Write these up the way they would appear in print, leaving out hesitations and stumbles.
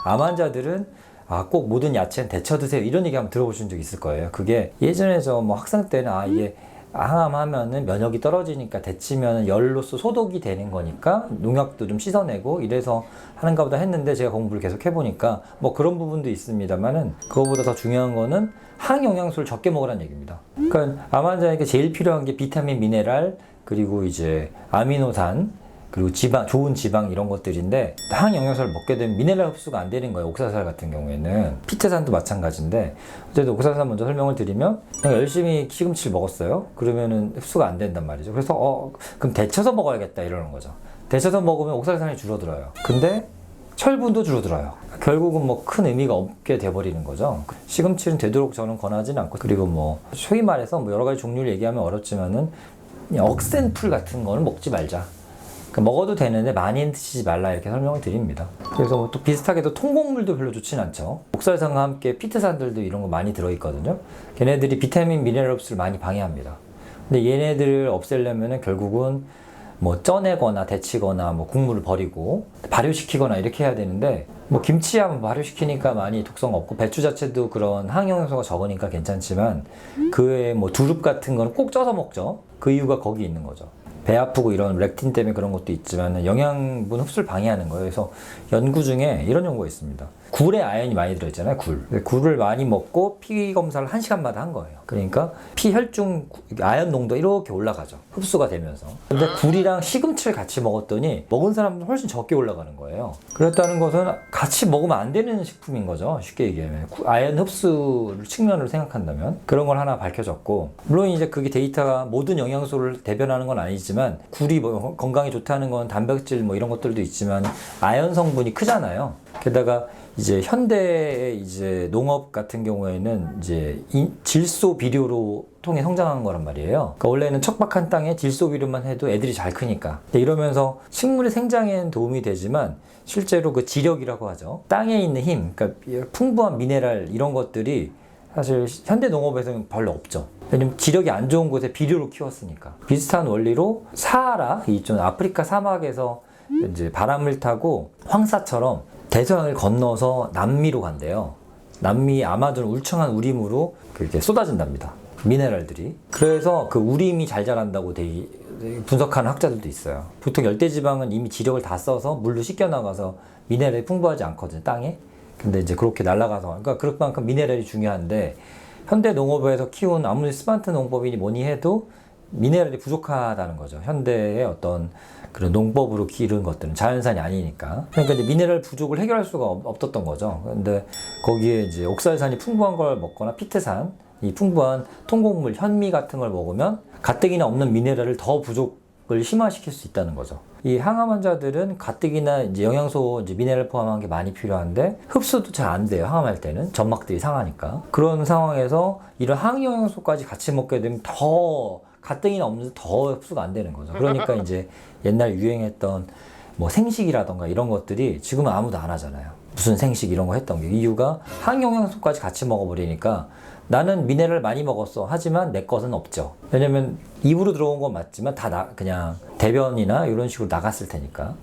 암 환자들은 꼭 모든 야채는 데쳐 드세요 이런 얘기 한번 들어보신 적 있을 거예요. 그게 예전에 저 뭐 학생 때는 이게 항암하면은 면역이 떨어지니까 데치면 열로서 소독이 되는 거니까 농약도 좀 씻어내고 이래서 하는가 보다 했는데, 제가 공부를 계속 해보니까 뭐 그런 부분도 있습니다만은 그거보다 더 중요한 거는 항영양소를 적게 먹으라는 얘기입니다. 그러니까 암 환자에게 제일 필요한 게 비타민, 미네랄, 그리고 이제 아미노산, 그리고 지방, 좋은 지방 이런 것들인데, 항영양소를 먹게 되면 미네랄 흡수가 안 되는 거예요. 옥사살 같은 경우에는. 피트산도 마찬가지인데, 어쨌든 옥사살 먼저 설명을 드리면, 그냥 열심히 시금치를 먹었어요. 그러면은 흡수가 안 된단 말이죠. 그래서 그럼 데쳐서 먹어야겠다 이러는 거죠. 데쳐서 먹으면 옥살산이 줄어들어요. 근데 철분도 줄어들어요. 결국은 뭐 큰 의미가 없게 돼버리는 거죠. 시금치는 되도록 저는 권하지는 않고, 그리고 뭐 소위 말해서 뭐 여러 가지 종류를 얘기하면 어렵지만은 억센 풀 같은 거는 먹지 말자. 먹어도 되는데 많이 드시지 말라 이렇게 설명을 드립니다. 그래서 뭐 또 비슷하게도 통곡물도 별로 좋진 않죠. 옥살산과 함께 피트산들도 이런 거 많이 들어있거든요. 걔네들이 비타민, 미네랄 흡수를 많이 방해합니다. 근데 얘네들을 없애려면은 결국은 뭐 쪄내거나 데치거나 뭐 국물을 버리고 발효시키거나 이렇게 해야 되는데, 뭐 김치하면 발효시키니까 많이 독성 없고 배추 자체도 그런 항영양소가 적으니까 괜찮지만 그 외에 뭐 두릅 같은 거는 꼭 쪄서 먹죠. 그 이유가 거기 있는 거죠. 배 아프고 이런 렉틴 때문에 그런 것도 있지만 영양분 흡수를 방해하는 거예요. 그래서 연구 중에 이런 연구가 있습니다. 굴에 아연이 많이 들어있잖아요. 굴을 많이 먹고 피 검사를 1시간마다 한 거예요. 그러니까 피 혈중 아연 농도 이렇게 올라가죠. 흡수가 되면서. 근데 굴이랑 시금치를 같이 먹었더니 먹은 사람은 훨씬 적게 올라가는 거예요. 그랬다는 것은 같이 먹으면 안 되는 식품인 거죠. 쉽게 얘기하면. 아연 흡수 측면으로 생각한다면 그런 걸 하나 밝혀졌고, 물론 이제 그게 데이터가 모든 영양소를 대변하는 건 아니지만, 굴이 뭐 건강에 좋다는 건 단백질 뭐 이런 것들도 있지만 아연 성분이 크잖아요. 게다가 이제 현대의 이제 농업 같은 경우에는 이제 질소 비료로 통해 성장한 거란 말이에요. 그러니까 원래는 척박한 땅에 질소 비료만 해도 애들이 잘 크니까. 이러면서 식물의 생장에는 도움이 되지만 실제로 그 지력이라고 하죠. 땅에 있는 힘, 그러니까 풍부한 미네랄 이런 것들이 사실 현대 농업에서는 별로 없죠. 왜냐면 지력이 안 좋은 곳에 비료로 키웠으니까. 비슷한 원리로 사하라, 이쪽 아프리카 사막에서 이제 바람을 타고 황사처럼 대서양을 건너서 남미로 간대요. 남미 아마존 울창한 우림으로 그렇게 쏟아진답니다. 미네랄들이. 그래서 그 우림이 잘 자란다고 분석하는 학자들도 있어요. 보통 열대지방은 이미 지력을 다 써서 물로 씻겨 나가서 미네랄이 풍부하지 않거든요, 땅에. 근데 이제 그렇게 날아가서, 그러니까 그만큼 미네랄이 중요한데, 현대 농업에서 키운 아무리 스마트 농법이니 뭐니 해도 미네랄이 부족하다는 거죠. 현대의 어떤 그런 농법으로 기른 것들은 자연산이 아니니까. 그러니까 이제 미네랄 부족을 해결할 수가 없었던 거죠. 근데 거기에 이제 옥살산이 풍부한 걸 먹거나 피트산, 이 풍부한 통곡물, 현미 같은 걸 먹으면 가뜩이나 없는 미네랄을 더 부족을 심화시킬 수 있다는 거죠. 이 항암 환자들은 가뜩이나 이제 영양소, 이제 미네랄 포함한 게 많이 필요한데 흡수도 잘 안 돼요. 항암할 때는 점막들이 상하니까. 그런 상황에서 이런 항영양소까지 같이 먹게 되면 더 가뜩이나 없는데 더 흡수가 안 되는 거죠. 그러니까 이제 옛날 유행했던 뭐 생식이라던가 이런 것들이 지금은 아무도 안 하잖아요. 무슨 생식 이런 거 했던 게, 이유가 항영양소까지 같이 먹어버리니까 나는 미네랄 많이 먹었어. 하지만 내 것은 없죠. 왜냐면 입으로 들어온 건 맞지만 다 그냥 대변이나 이런 식으로 나갔을 테니까.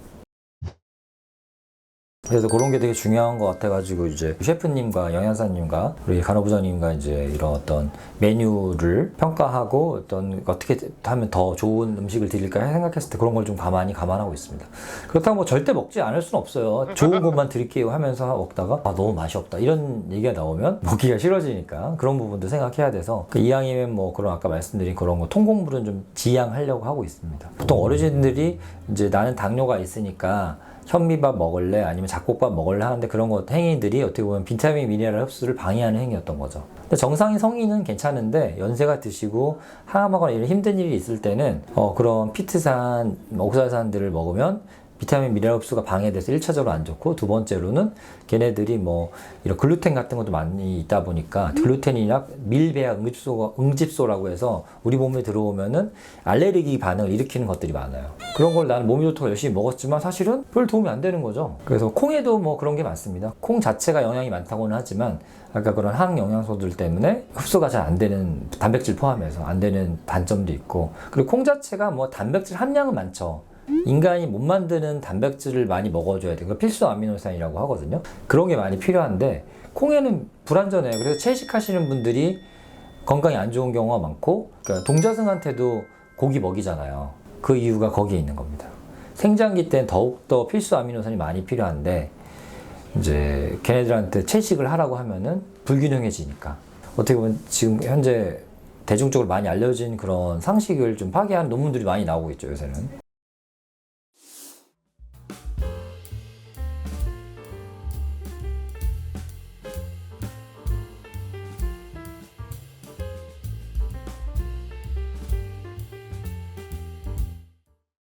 그래서 그런 게 되게 중요한 것 같아가지고 이제 셰프님과 영양사님과 우리 간호부장님과 이제 이런 어떤 메뉴를 평가하고 어떻게 하면 더 좋은 음식을 드릴까 생각했을 때 그런 걸 좀 감안하고 있습니다. 그렇다고 뭐 절대 먹지 않을 수는 없어요. 좋은 것만 드릴게요 하면서 먹다가 너무 맛이 없다 이런 얘기가 나오면 먹기가 싫어지니까 그런 부분도 생각해야 돼서, 이왕이면 뭐 그런 아까 말씀드린 그런 거 통곡물은 좀 지양하려고 하고 있습니다. 보통 어르신들이 이제 나는 당뇨가 있으니까 현미밥 먹을래 아니면 잡곡밥 먹을래 하는데, 그런 행위들이 어떻게 보면 비타민 미네랄 흡수를 방해하는 행위였던 거죠. 근데 정상인 성인은 괜찮은데 연세가 드시고 항암하거나 이런 힘든 일이 있을 때는 그런 피트산, 옥살산들을 먹으면 비타민 미네랄 흡수가 방해돼서 1차적으로 안 좋고, 두 번째로는 걔네들이 뭐 이런 글루텐 같은 것도 많이 있다 보니까 글루텐이나 밀배아 응집소라고 해서 우리 몸에 들어오면은 알레르기 반응을 일으키는 것들이 많아요. 그런 걸 나는 몸이 좋다고 열심히 먹었지만 사실은 별 도움이 안 되는 거죠. 그래서 콩에도 뭐 그런 게 많습니다. 콩 자체가 영양이 많다고는 하지만 아까 그런 항영양소들 때문에 흡수가 잘 안 되는, 단백질 포함해서 안 되는 단점도 있고, 그리고 콩 자체가 뭐 단백질 함량은 많죠. 인간이 못 만드는 단백질을 많이 먹어줘야 돼요. 필수 아미노산이라고 하거든요. 그런 게 많이 필요한데 콩에는 불완전해요. 그래서 채식하시는 분들이 건강에 안 좋은 경우가 많고, 그러니까 동자승한테도 고기 먹이잖아요. 그 이유가 거기에 있는 겁니다. 생장기 때는 더욱더 필수 아미노산이 많이 필요한데 이제 걔네들한테 채식을 하라고 하면은 불균형해지니까, 어떻게 보면 지금 현재 대중적으로 많이 알려진 그런 상식을 좀 파괴하는 논문들이 많이 나오고 있죠, 요새는.